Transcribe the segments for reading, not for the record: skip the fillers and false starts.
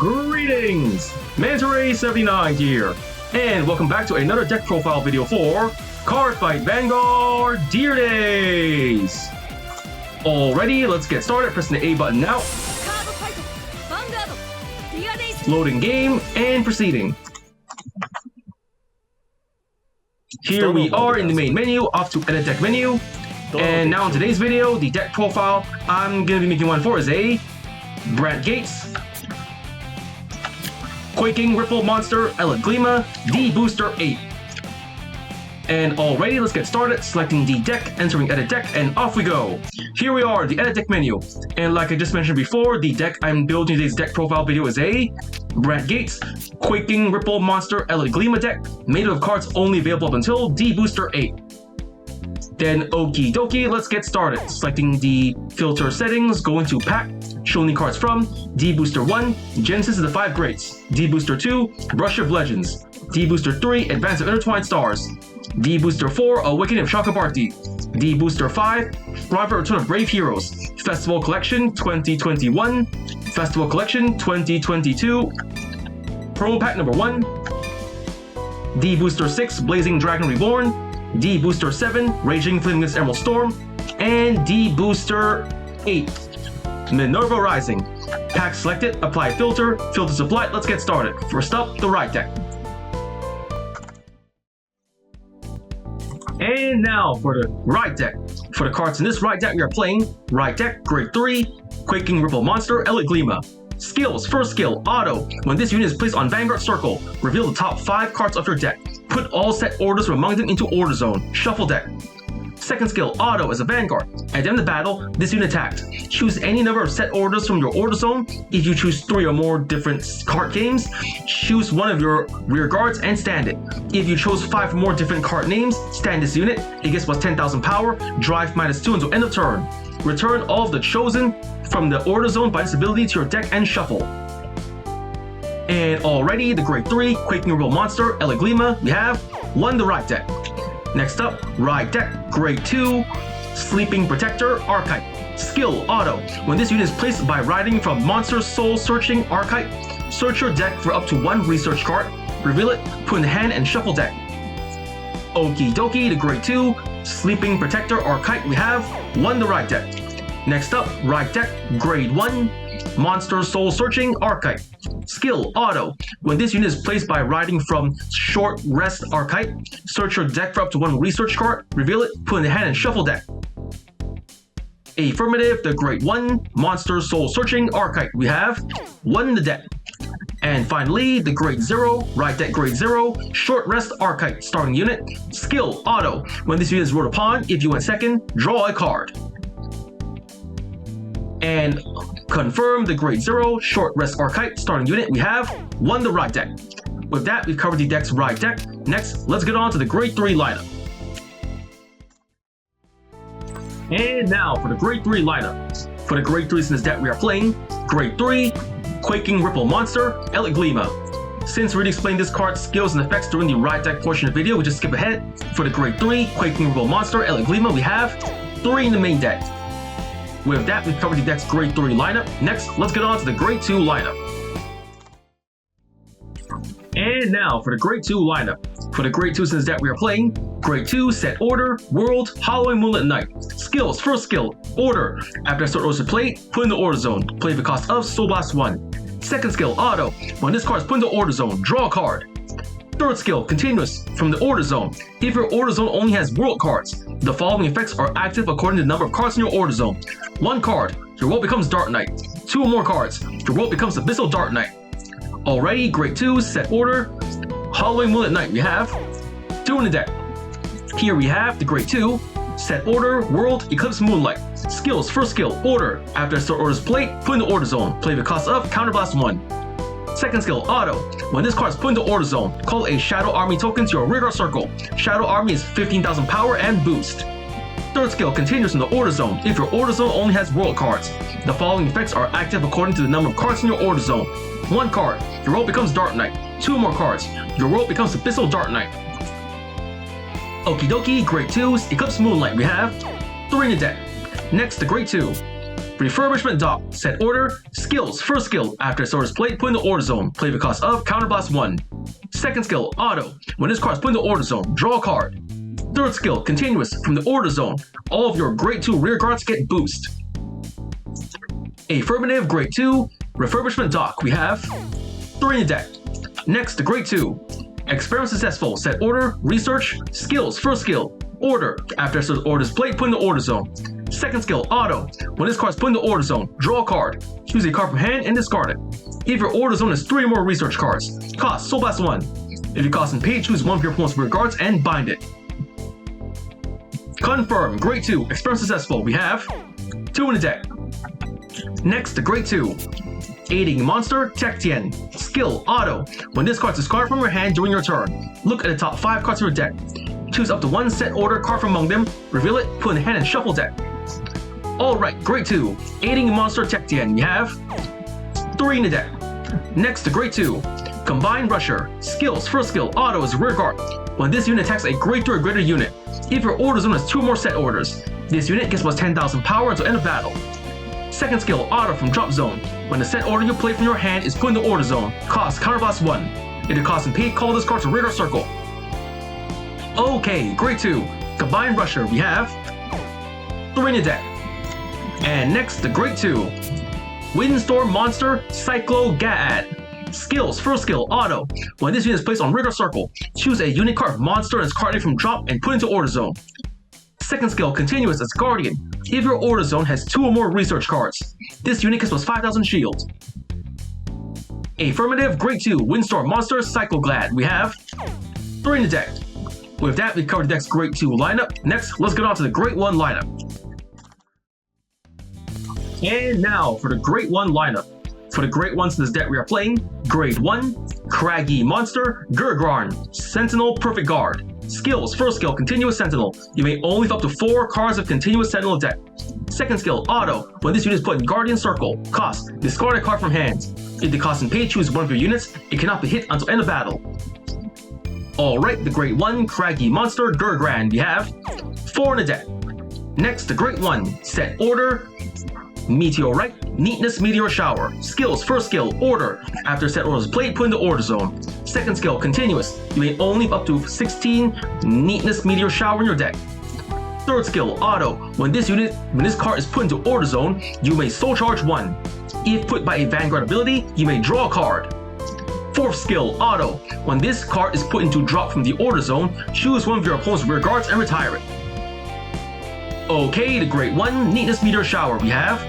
Greetings! Mantare79 here, and welcome back to another deck profile video for Cardfight Vanguard Deer Days! Alrighty, let's get started. Pressing the A button now. Loading game and proceeding. Here we are in the main menu, off to edit deck menu. And now in today's video, the deck profile I'm going to be making one for is a Brandt Gates, Quaking Ripple Monster Eledglema D-BT08. And already, let's get started. Selecting the deck, entering edit deck, and off we go. Here we are, the edit deck menu. And like I just mentioned before, the deck I'm building today's deck profile video is a Brandt Gates, Quaking Ripple Monster Eledglema deck, made of cards only available up until D-BT08. Then okie dokie, let's get started. Selecting the filter settings, going to pack, showing the cards from D-BT01, Genesis of the 5 Greats, D-BT02, Rush of Legends, D-BT03, Advance of Intertwined Stars, D-BT04, Awakening of Chakrabarti, D-BT05, Thrive for Return of Brave Heroes, Festival Collection 2021, Festival Collection 2022, Promo Pack number 1, D-BT06, Blazing Dragon Reborn, D-BT07, Raging Flameless Emerald Storm, and D-BT08, Minerva Rising. Pack selected, apply filter, filters applied, let's get started. First up, the right deck. And now for the right deck. For the cards in this right deck, we are playing right deck, grade 3, Quaking Ripple Monster Eledglema. Skills, first skill, auto. When this unit is placed on Vanguard Circle, reveal the top 5 cards of your deck. Put all set orders from among them into Order Zone. Shuffle deck. Second skill, auto. As a Vanguard, at the end of the battle, this unit attacked. Choose any number of set orders from your Order Zone. If you choose 3 or more different card games, choose one of your rear guards and stand it. If you chose 5 or more different card names, stand this unit. It gets plus 10,000 power, drive -2 until end of turn. Return all of the chosen from the Order Zone by this ability to your deck and shuffle. And already, the grade 3 Quaking Ripple Monster Eledglema, we have won the right deck. Next up, right deck, grade 2 Sleeping Protector Archetype. Skill, auto. When this unit is placed by riding from Monster Soul Searching Archetype, search your deck for up to 1 research card, reveal it, put in the hand, and shuffle deck. Okie dokie, the grade 2 Sleeping Protector Archetype, we have won the right deck. Next up, right deck, grade 1 Monster Soul Searching Archetype. Skill, auto. When this unit is placed by riding from Short Rest Archetype, search your deck for up to 1 research card, reveal it, put in the hand, and shuffle deck. Affirmative, the grade 1 Monster Soul Searching Archetype, we have won the deck. And finally, the grade 0, right deck grade 0, Short Rest Archetype starting unit. Skill, auto. When this unit is ruled upon, if you went second, draw a card. And confirm the grade 0 Short Rest Archetype starting unit, we have won the right deck. With that, we've covered the deck's right deck. Next, let's get on to the grade 3 lineup. And now for the grade 3 lineup. For the grade 3s in this deck we are playing, grade 3 Quaking Ripple Monster Eledglema. Since we already explained this card's skills and effects during the right deck portion of the video, we just skip ahead. For the grade 3 Quaking Ripple Monster Eledglema, we have 3 in the main deck. With that, we've covered the deck's grade 3 lineup. Next, let's get on to the grade 2 lineup. And now for the grade 2 lineup. For the grade 2s in this deck we are playing, grade 2 set order, world, Halloween Moonlit Night. Skills, first skill, order. After start orders are played, put in the Order Zone. Play the cost of Soul Blast 1. Second skill, auto. When this card is put in the Order Zone, draw a card. Third skill, continuous, from the Order Zone. If your Order Zone only has world cards, the following effects are active according to the number of cards in your Order Zone. 1 card, your world becomes Dark Knight. 2 or more cards, your world becomes Abyssal Dark Knight. Alrighty, grade 2, set order, Halloween Moonlit Night, we have 2 in the deck. Here we have the grade 2, set order, world, Eclipse Moonlight. Skills, first skill, order. After start orders played, put in the Order Zone. Play the cost of Counterblast 1. Second skill, auto. When this card is put in the Order Zone, call a Shadow Army token to your rearguard circle. Shadow Army is 15,000 power and boost. Third skill, continues in the Order Zone. If your Order Zone only has world cards, the following effects are active according to the number of cards in your Order Zone. 1 card, your world becomes Dark Knight. 2 more cards, your world becomes Abyssal Dark Knight. Okie dokie, grade 2, Eclipse Moonlight, we have 3 in the deck. Next, the grade 2. Refurbishment Dock, set order, skills, first skill, after sword is played, put in the order zone, play the cost of, counterblast 1. Second skill, auto, when this card is put in the order zone, draw a card. Third skill, continuous, from the order zone, all of your grade 2 rear guards get boost. Affirmative, grade 2, refurbishment dock, we have 3 in the deck. Next, the grade 2, experiment successful, set order, research, skills, first skill, order, after the order is played, put in the order zone. Second skill, auto, when this card is put in the order zone, draw a card, choose a card from hand and discard it. If your order zone has 3 or more research cards, cost Soul Blast 1. If you cost and pay, choose one of your opponent's rear guards and bind it. Confirm, grade 2, experiment successful, we have 2 in the deck. Next, the grade 2, aiding monster, Tech Tien, skill, auto, when this card is discarded from your hand during your turn, look at the top 5 cards of your deck, choose up to 1 set order card from among them, reveal it, put in the hand and shuffle deck. Alright, grade 2, aiding monster, Tech Tien, we have 3 in the deck. Next, the grade 2, combined rusher, skills, first skill, auto is rear guard, when this unit attacks a grade 3 or greater unit. If your order zone has 2 more set orders, this unit gets plus 10,000 power until end of battle. Second skill, auto from drop zone, when the set order you play from your hand is put in the order zone, cost counterblast 1. If the cost and pay, call this card to radar circle. Okay, grade 2, combined rusher, we have 3 in the deck. And next, the grade 2, Windstorm Monster, Cyclo Gad. Skills, first skill, auto. When this unit is placed on radar circle, choose a unit card monster and its card name from drop and put into order zone. Second skill, continuous as guardian. If your order zone has 2 or more research cards, this unit gets plus 5,000 shield. Affirmative, grade 2, Windstorm Monster, Cyclo Glad. We have 3 in the deck. With that, we covered the deck's grade 2 lineup. Next, let's get on to the grade 1 lineup. And now for the grade 1 lineup. For the grade 1s in this deck we are playing, grade 1, Craggy Monster, Gurgron, Sentinel Perfect Guard. Skills, first skill, Continuous Sentinel. You may only have up to 4 cards of Continuous Sentinel deck. Second skill, auto. When this unit is put in Guardian Circle, cost, discard a card from hand. If the cost and pay, choose one of your units. It cannot be hit until end of battle. Alright, the grade 1, Craggy Monster, Gurgron. We have 4 in the deck. Next, the grade 1, set order, Meteorite, Neatness Meteor Shower. Skills, first skill, order. After set order is played, put in the order zone. Second skill, continuous. You may only have up to 16 Neatness Meteor Shower in your deck. Third skill, auto. When this card is put into order zone, you may soul charge 1. If put by a Vanguard ability, you may draw a card. Fourth skill, auto. When this card is put into drop from the order zone, choose one of your opponent's rear guards and retire it. Okay, the grade 1, Neatness Meteor Shower. We have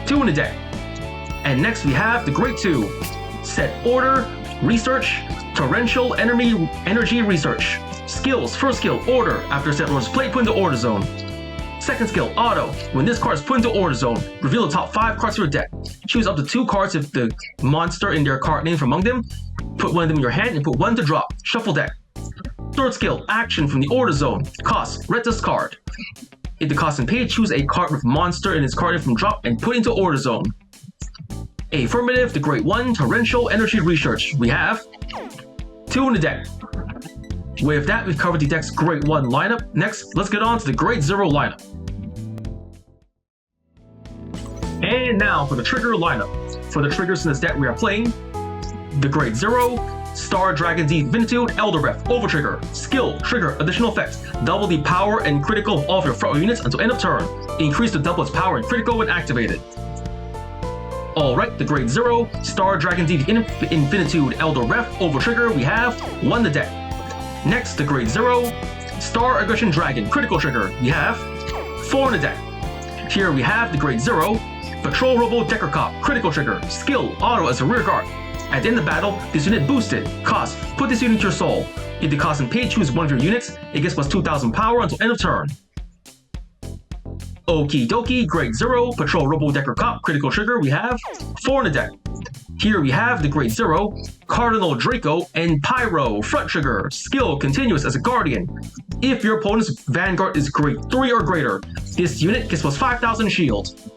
2 in the deck. And next we have the grade 2, set order, research, torrential energy research. Skills, first skill, order. After set order is played, put in the order zone. Second skill, auto. When this card is put into order zone, reveal the top 5 cards of your deck. Choose up to 2 cards if the monster in their card name from among them. Put one of them in your hand and put one to drop. Shuffle deck. Third skill, action from the order zone. Cost, red discard. If the cost and pay, choose a card with monster in its card name from drop and put into order zone. Affirmative, the grade 1, torrential energy research. We have 2 in the deck. With that, we've covered the deck's grade 1 lineup. Next, let's get on to the grade 0 lineup. And now for the trigger lineup. For the triggers in this deck we are playing, the grade 0, Star Dragon D-BT08, Elder Ref, Overtrigger. Skill, trigger, additional effects. Double the power and critical of all of your front row units until end of turn. Increase the double its power and critical when activated. Alright, the grade 0, Star Dragon D-BT08, Elder Ref, Overtrigger, we have 1 in the deck. Next, the grade 0, Star Aggression Dragon, critical trigger, we have 4 in the deck. Here we have the grade 0, Patrol Robo Decker Cop, critical trigger, skill, auto as a rear guard. At the end of battle, this unit boosted. Cost, put this unit to your soul. If the cost and pay, choose one of your units. It gets plus 2,000 power until end of turn. Okie dokie, grade 0, Patrol Robo Decker Cop, critical trigger, we have 4 in the deck. Here we have the grade 0, Cardinal Draco and Pyro, front trigger, skill, continuous as a guardian. If your opponent's Vanguard is grade 3 or greater, this unit gets plus 5,000 shield.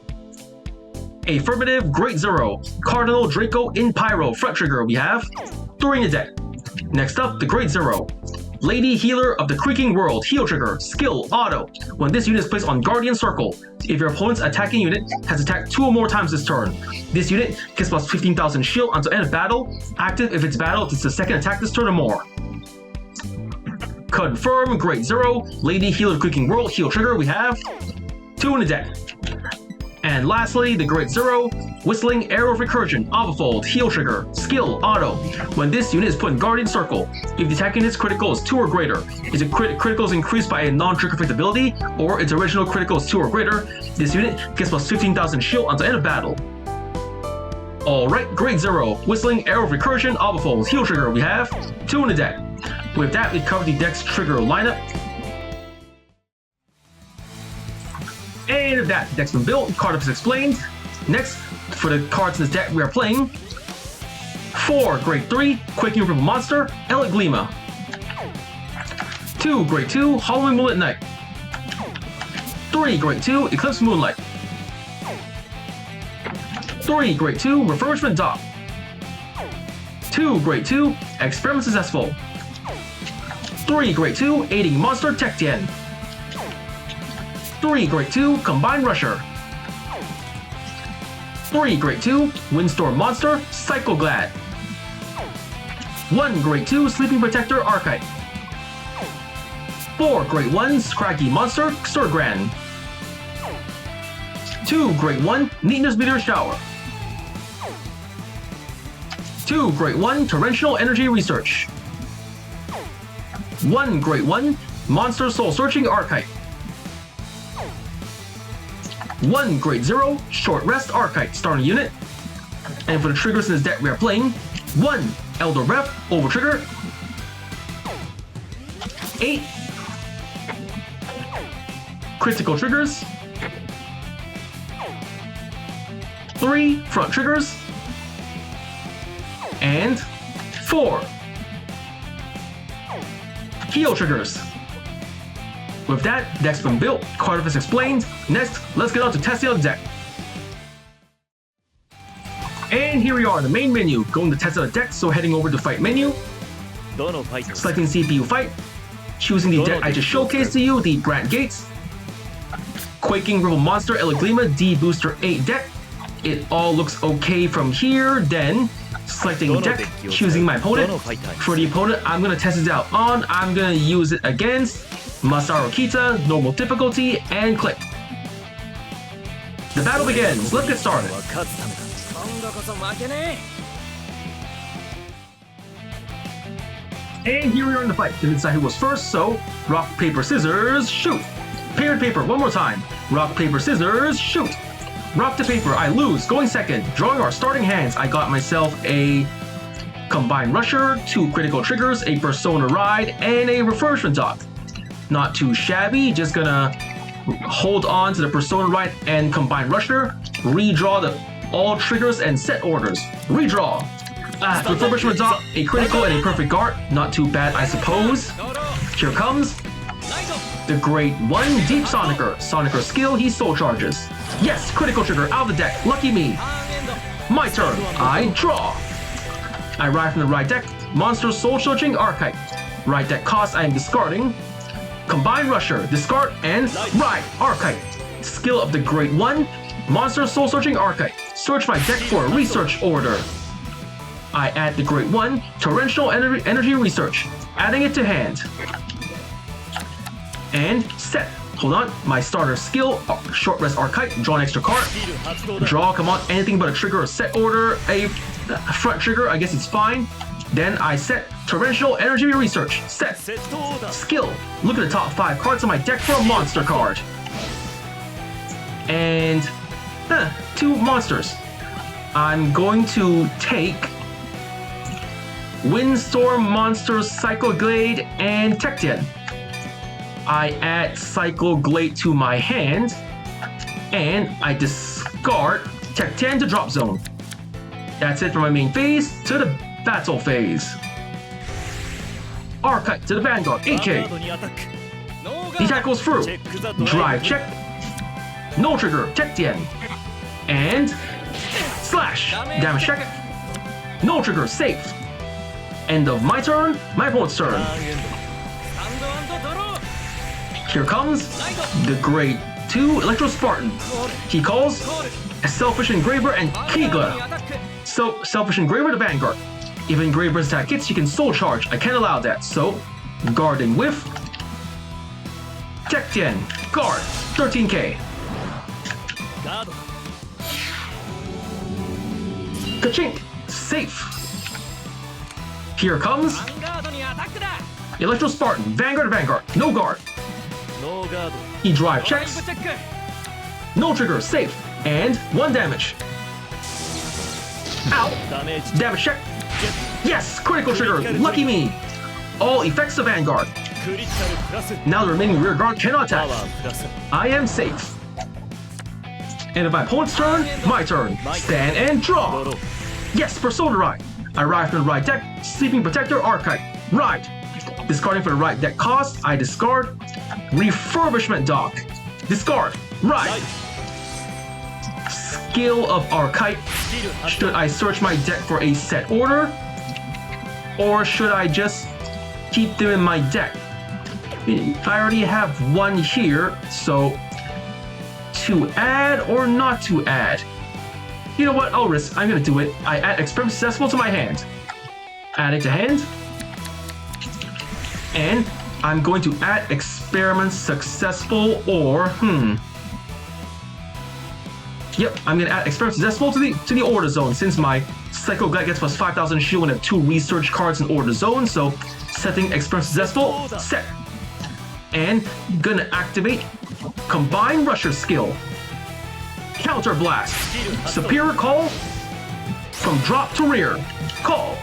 Affirmative, grade 0, Cardinal Draco in Pyro, front trigger, we have 3 in the deck. Next up, the grade 0, Lady Healer of the Quaking World. Heal trigger. Skill auto. When this unit is placed on Guardian Circle, if your opponent's attacking unit has attacked 2 or more times this turn, this unit gets plus 15,000 shield until end of battle. Active if it's battle, it's the second attack this turn or more. Confirm. Grade 0. Lady Healer of the Quaking World. Heal trigger. We have 2 in the deck. And lastly, the Grade 0, Whistling Arrow of Recursion, Avafold, Heal Trigger, Skill, Auto. When this unit is put in Guardian Circle, if the attacking unit's critical is 2 or greater, its critical is increased by a non-trigger effect ability, or its original critical is 2 or greater, this unit gets plus 15,000 shield until end of battle. Alright, Grade 0, Whistling Arrow of Recursion, Avafold, Heal Trigger, we have 2 in the deck. With that, we've covered the deck's trigger lineup. And that deck's been built, Cardfight is explained. Next, for the cards in this deck, we are playing 4 Grade 3, Quaking Ripple Monster, Eledglema. 2 Grade 2, Halloween Moonlit Knight. 3 Grade 2, Eclipse Moonlight. 3 Grade 2, Refurbishment Dock. 2 Grade 2, Experiment Successful. 3 Grade 2, Aiding Monster Tech-Tien. 3 Grade 2, Combined Rusher. 3 Grade 2, Windstorm Monster, Psychoglad. 1 Grade 2, Sleeping Protector Archetype. 4 Grade 1, Scraggy Monster, Sturgran. 2 Grade 1, Neatness Meteor Shower. 2 Grade 1, Torrential Energy Research. 1 Grade 1, Monster Soul Searching Archetype. 1 Grade 0, Short Rest Archetype starting unit. And for the triggers in this deck, we are playing 1 Elder Rep, Over Trigger. 8 Critical Triggers. 3 Front Triggers. And 4 Heal Triggers. With that, deck's been built, Cardfight is explained. Next, let's get on to testing out the deck. And here we are in the main menu, going to test out the deck, so heading over to Fight menu. Selecting CPU Fight. Choosing the deck I just showcased to you, the Brandt Gates. Quaking Ripple Monster Eledglema D-BT08 deck. It all looks okay from here, then selecting deck, choosing my opponent. For the opponent I'm going to test it out on, I'm going to use it against Masaru Kita, normal difficulty, and click. The battle begins. Let's get started. And here we are in the fight. Didn't decide who was first, so rock, paper, scissors, shoot. Paper, one more time. Rock, paper, scissors, shoot. Rock to paper, I lose. Going second. Drawing our starting hands, I got myself a Combined Rusher, 2 Critical Triggers, a Persona Ride, and a Refurbishment Dock. Not too shabby, just gonna hold on to the Persona Ride and Combined Rusher, redraw all triggers and set orders. Redraw. Refurbishment Dock, a critical and a perfect guard. Not too bad, I suppose. Here comes the Grade 1 Deep Sonicer. Sonicer skill, he soul charges. Yes, critical trigger out of the deck. Lucky me. My turn. I draw. I ride from the right deck. Monster Soul Searching Archetype. Right deck cost I am discarding. Combined Rusher, discard, and ride, Archetype. Skill of the Grade 1, Monster Soul Searching Archetype. Search my deck for a research order. I add the Grade 1, Torrential Energy Research, adding it to hand. And set. Hold on, my starter skill, Short Rest Archetype, draw an extra card. Draw, come on, anything but a trigger or set order, a front trigger, I guess it's fine. Then I set Torrential Energy Research. Set. Skill. Look at the top 5 cards on my deck for a monster card. And 2 monsters. I'm going to take Windstorm Monster, Psychoglade, and Tech-Tien. I add Psychoglade to my hand, and I discard Tech-Tien to drop zone. That's it for my main phase. To the battle phase. Archetype to the Vanguard, 8k. The attack goes through. Drive check. No trigger, Tech-Tien. And slash. Damage check. No trigger, safe. End of my turn, my opponent's turn. Here comes the Grade 2 Electro Spartan. He calls a Selfish Engraver and Kegla. So, Selfish Engraver to Vanguard. If Engraver's attack hits, you can Soul Charge. I can't allow that, so Guard and Whiff. Tech 10, Guard, 13k. Ka-chink, safe. Here comes Electro Spartan, Vanguard to Vanguard, no guard. He drive checks. No trigger, safe. And 1 damage. Ow! Damage check. Yes! Critical trigger! Lucky me! All effects of Vanguard. Now the remaining rear guard cannot attack. I am safe. And if my opponent's turn, my turn. Stand and draw. Yes, Persona Ride. I ride from the right deck. Sleeping Protector Archetype. Ride. Discarding for the right deck cost, I discard. Refurbishment Dock. Discard. Ride. Skill of Archetype. Should I search my deck for a set order? Or should I just keep them in my deck? I already have one here, so to add or not to add? You know what? I'll risk. I'm gonna do it. I add Experiment Successful to my hand. Add it to hand. And I'm going to add Experiment Successful or Yep, I'm gonna add Experiment Successful to the Order Zone since my Psycho Glide gets plus 5,000 shield and have 2 research cards in Order Zone, so setting Experiment Successful, set. And gonna activate Combine Rusher skill. Counter Blast. Superior Call from drop to rear. Call.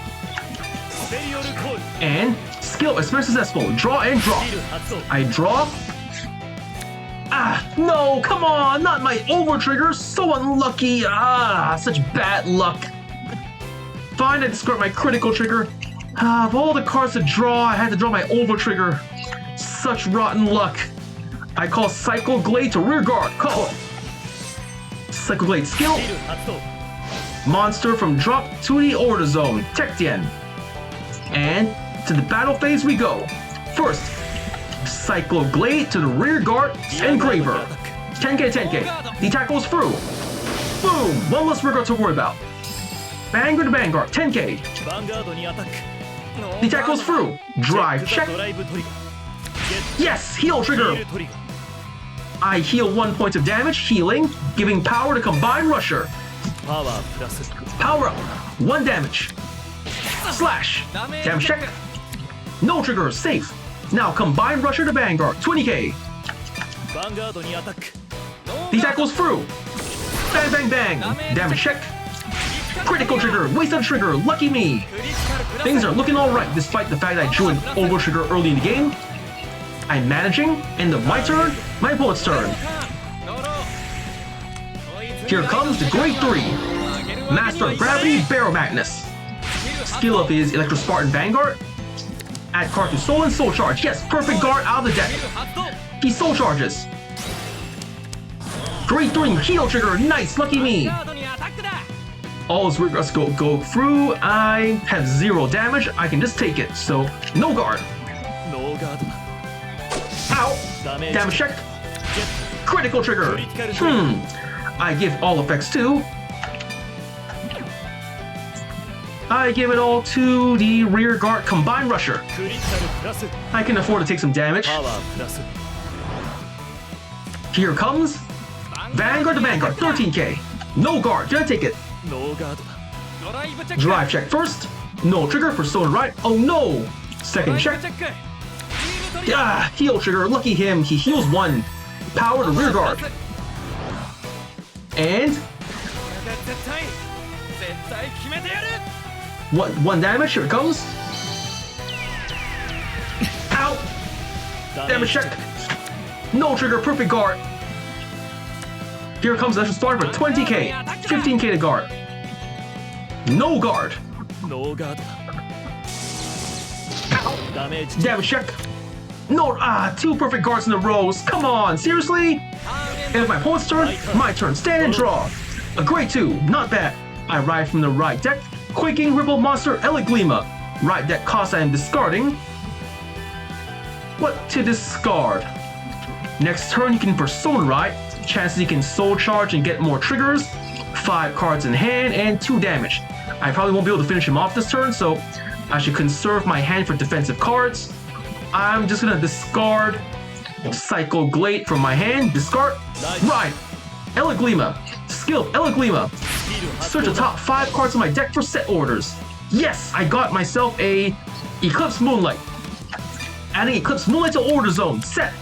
And skill Experiment Successful. Draw and drop. I draw. Ah, no, come on, not my over trigger. So unlucky. Ah, such bad luck. Fine, I discard my critical trigger. Of all the cards to draw, I had to draw my over trigger. Such rotten luck. I call Cycle Glade to rear guard. Call. Cycle Glade skill. Monster from drop to the Order Zone. Tech 10. And to the battle phase we go. First, Cycle Glade to the rear guard. Engraver. 10k, 10k. The attack goes through. Boom! One less rear guard to worry about. Vanguard to Vanguard. 10k. The attack goes through. Drive check. Yes! Heal trigger. I heal 1 point of damage, healing, giving power to Combine Rusher. Power up. 1 damage. Slash. Damage check. No trigger. Safe. Now Combine Rusher to Vanguard. 20k. The attack goes through. Bang, bang, bang. Damage check. Critical trigger. Wasted trigger. Lucky me. Things are looking alright despite the fact I drew an over trigger early in the game. I'm managing. End of my turn. My opponent's turn. Here comes the Grade 3. Master of Gravity, Barrow Magnus. Skill of his Electro Spartan Vanguard. Add card to Soul and Soul Charge. Yes, perfect guard out of the deck. He Soul Charges. Grade 3, heal trigger. Nice, lucky me. All his regrets go through. I have 0 damage. I can just take it. So, no guard. Ow. Damage check. Critical trigger. I give all effects to. I give it all to the rear guard Combine Rusher. I can afford to take some damage. Here comes Vanguard to Vanguard, 13k. No guard, did I take it? Drive check first. No trigger for Persona Ride. Oh no! Second check. Ah, heal trigger, lucky him. He heals 1. Power to rear guard. And 1 damage, here it comes. Ow! Damage check. No trigger, perfect guard. Here comes Electro Spartan for 20k. 15k to guard. No guard. Ow! Damage check. No, 2 perfect guards in a row. Come on, seriously? And if my opponent's turn, my turn. Stand and draw. A Grade 2, not bad. I ride from the right deck. Quaking Ripple Monster Eledglema. Right deck cost I am discarding. What to discard? Next turn, you can Persona Ride. Chances you can Soul Charge and get more triggers. 5 cards in hand and 2 damage. I probably won't be able to finish him off this turn, so I should conserve my hand for defensive cards. I'm just gonna discard Psycho Glade from my hand. Discard. Ride. Eledglema. Skill Eledglema. Search the top 5 cards of my deck for set orders. Yes, I got myself a Eclipse Moonlight. Adding Eclipse Moonlight to Order Zone. Set.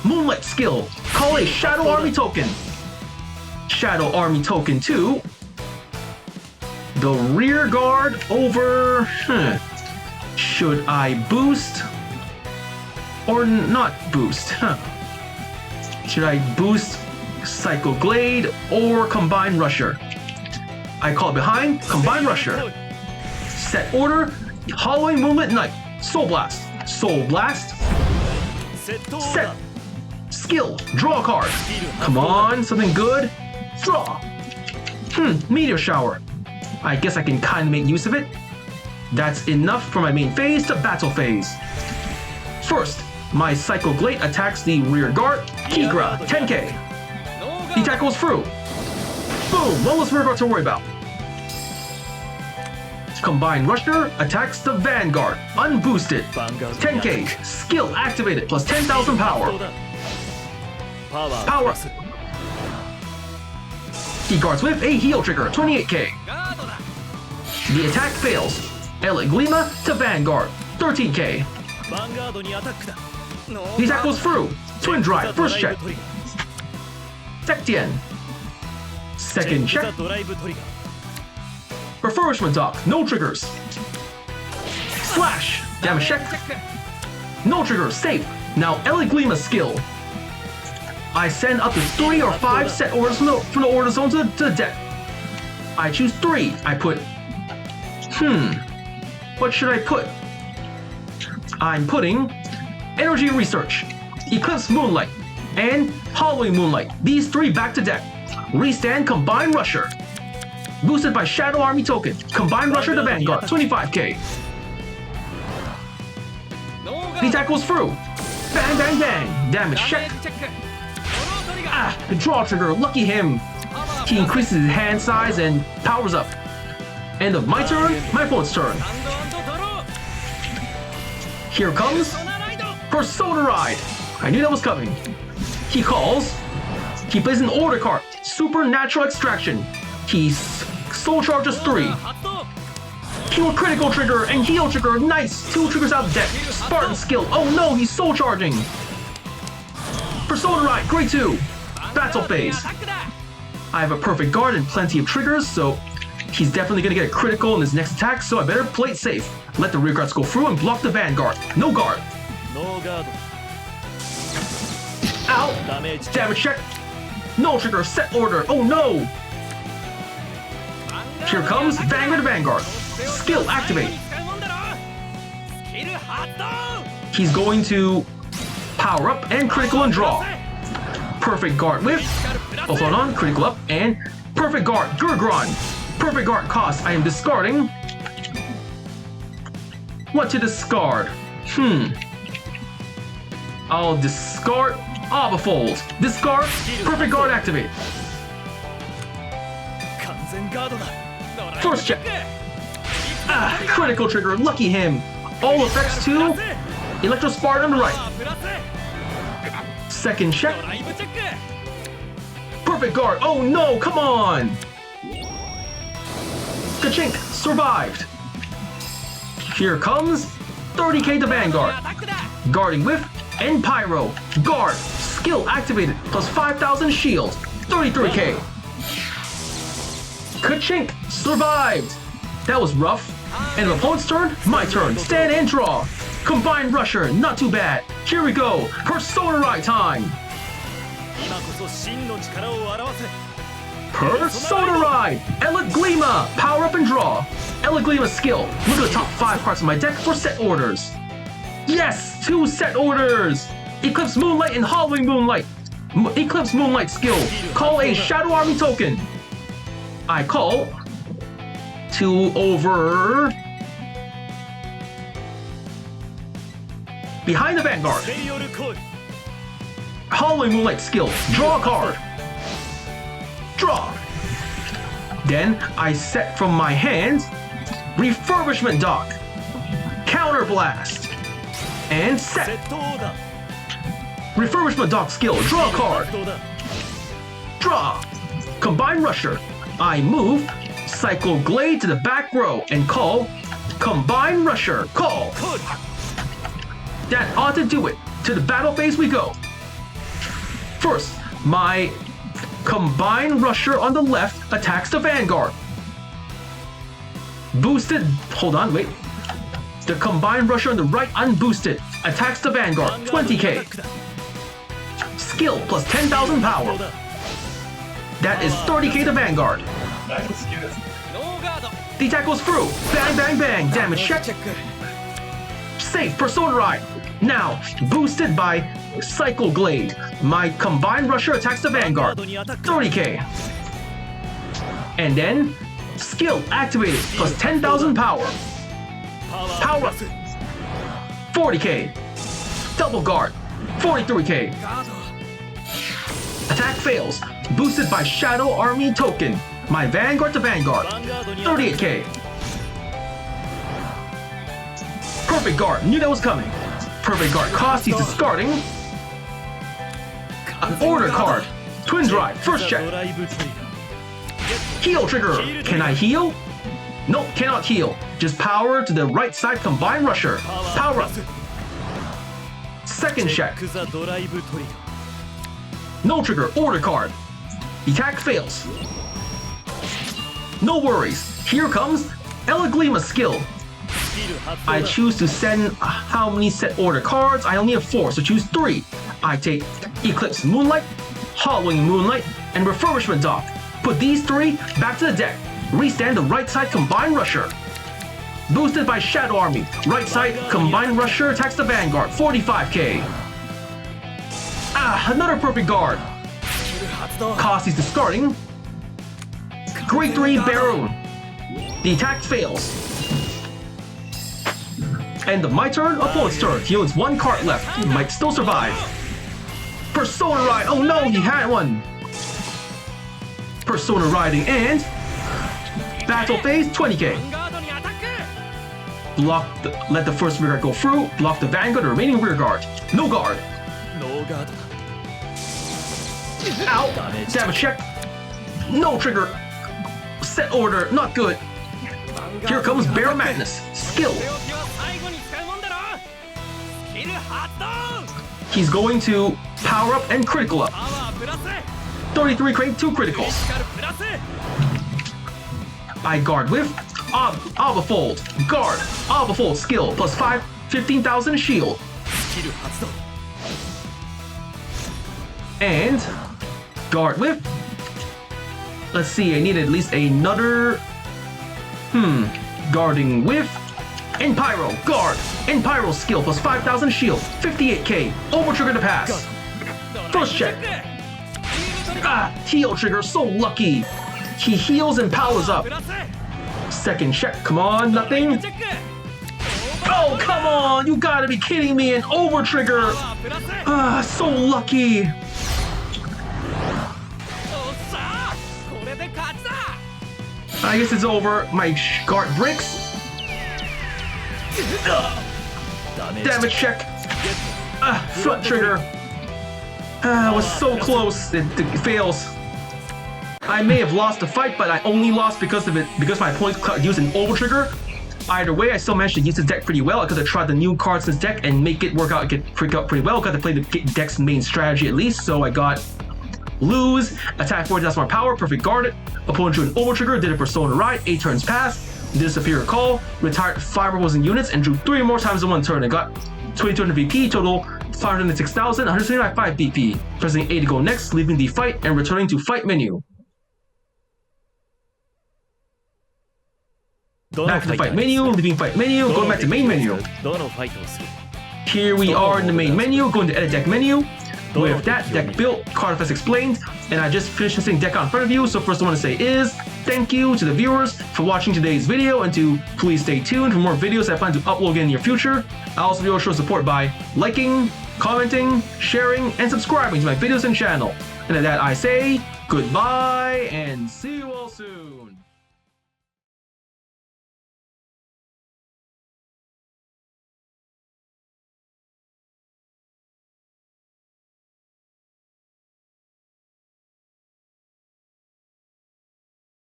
Moonlight skill. Call a Shadow Army token. Shadow Army token to the rear guard over... Should I boost? Or not boost? Should I boost Psycho Glade or Combine Rusher? I call it behind Combine Rusher. Set order, Hollowing Moonlit Knight. Soul Blast. Soul Blast. Set. Skill. Draw a card. Come on, something good. Draw. Meteor Shower. I guess I can kind of make use of it. That's enough for my main phase to battle phase. First, my Psycho Glade attacks the rear guard. Kigra, 10k. The attack goes through. Boom, one less rear guard to worry about. Combined Rusher attacks the Vanguard, unboosted. 10k, skill activated, plus 10,000 power. Power. He guards with a heal trigger, 28k. The attack fails. Eledglema to Vanguard, 13k. The attack goes through. Twin Drive, first check. Tectien. Second check. Refurbishment Dock, no triggers. Slash, damage check. No triggers, safe. Now Eledglema skill. I send up to 3 or 5 set orders from the order zone to the deck. I choose 3. I put... What should I put? I'm putting Energy Research, Eclipse Moonlight, and Hollowing Moonlight. These 3 back to deck. Restand Combine Rusher. Boosted by Shadow Army token. Combine Rusher to Vanguard, 25k. The attack goes through. Bang, bang, bang. Damage check. The draw trigger, lucky him. He increases his hand size and powers up. End of my turn, my opponent's turn. Here comes Persona Ride. I knew that was coming. He calls. He plays an order card. Supernatural Extraction. He Soul Charges 3. Heal Critical Trigger and Heal Trigger. Nice! 2 triggers out of deck. Spartan skill. Oh no, he's Soul Charging. Persona Ride, grade 2. Battle phase. I have a perfect guard and plenty of triggers, so he's definitely gonna get a critical in his next attack, so I better play it safe. Let the rear guards go through and block the Vanguard. No guard. Ow! Damage check. No trigger, set order. Oh no! Here comes Vanguard to Vanguard. Skill activate. He's going to power up and critical and draw. Perfect guard whip. Also on critical up and perfect guard Gurgron. Perfect guard cost. I am discarding. What to discard? I'll discard Abafold. Discard. Perfect guard activate. First check. Critical trigger. Lucky him. All effects to Electro Spartan on the right. Second check. Perfect guard. Oh no, come on. Kachink survived. Here comes 30k to Vanguard. Guarding with and Pyro. Guard. Skill activated. Plus 5,000 shield. 33k. Kachink survived. That was rough. And the opponent's turn, my turn. Stand and draw. Combined Rusher, not too bad. Here we go. Persona Ride time. Persona Ride. Eledglema. Power up and draw. Eledglema skill. Look at the top 5 cards of my deck for set orders. Yes, 2 set orders. Eclipse Moonlight and Hollowing Moonlight. Eclipse Moonlight skill. Call a Shadow Army token. I call to over behind the Vanguard. Hallowing Moonlight skill, draw a card. Draw. Then I set from my hand Refurbishment Dock, Counter Blast, and set. Refurbishment Dock skill, draw a card. Draw. Combine Rusher. I move Cycle Glade to the back row and call Combine Rusher. Call. That ought to do it. To the battle phase we go. First, my Combine Rusher on the left attacks the Vanguard. Boosted. Hold on, wait. The Combine Rusher on the right, unboosted, attacks the Vanguard. 20k. Skill plus 10,000 power. That is 30k to Vanguard. The attack goes through. Bang, bang, bang. Damage check. Safe. Persona Ride. Now, boosted by Cycle Glade. My Combined Rusher attacks the Vanguard. 30k. And then, skill activated. Plus 10,000 power. Power up. 40k. Double guard. 43k. Attack fails. Boosted by Shadow Army token. My Vanguard to Vanguard. 38k. Perfect Guard. Knew that was coming. Perfect Guard cost. He's discarding an order card. Twin Drive. First check. Heal trigger. Can I heal? Nope, cannot heal. Just power to the right side. Combine Rusher. Power up. Second check. No trigger. Order card. Attack fails. No worries. Here comes Eledglema skill. I choose to send how many set order cards? I only have 4, so choose 3. I take Eclipse Moonlight, Hallowing Moonlight, and Refurbishment Dock. Put these 3 back to the deck. Restand the right side Combine Rusher. Boosted by Shadow Army. Right side Combine Rusher attacks the Vanguard. 45k. Another Perfect Guard. Cost is discarding. Grade 3 Baron. The attack fails. End of my turn, opponent's turn. He owns 1 card left. He might still survive. Persona Ride. Oh no, he had one. Persona Riding and battle phase 20k. Block. Let the first rear guard go through. Block the Vanguard, the remaining rear guard. No guard. Ow. Damage check. No trigger. Set order. Not good. Here comes Bear Madness. Skill. He's going to power up and critical up. 33 crate, 2 criticals. I guard with Albafold. Guard. Albafold skill plus 15,000 shield. And guard with. Let's see, I need at least another. Guarding with Pyro. Guard. Pyro skill plus 5,000 shield. 58k. Over trigger to pass. First check. Heal trigger. So lucky. He heals and powers up. Second check. Come on. Nothing. Oh, come on. You gotta be kidding me. An over trigger. So lucky. I guess it's over. My guard breaks. Damage check. Front trigger. I was so close. It fails. I may have lost the fight, but I only lost because of it. Because my opponent used an over trigger. Either way, I still managed to use the deck pretty well because I tried the new cards in this deck and make it work out, freak out pretty well. Because I played the deck's main strategy at least. So I got lose, attack 40,000 more power, perfect guarded. Opponent drew an over trigger, did a Persona Ride, 8 turns passed, did a superior call, retired 5 opposing units, and drew 3 more times in 1 turn. I got 2200 VP, total 506,000, 175 BP. Pressing A to go next, leaving the fight and returning to fight menu. Back to the fight menu, leaving fight menu, going back to main menu. Here we are in the main menu, going to edit deck menu. With that deck built, Cardfight explained, and I just finished this deck out in front of you, so first I want to say is thank you to the viewers for watching today's video, and to please stay tuned for more videos I plan to upload in the near future. I also will show support by liking, commenting, sharing, and subscribing to my videos and channel. And at that I say goodbye and see you all soon.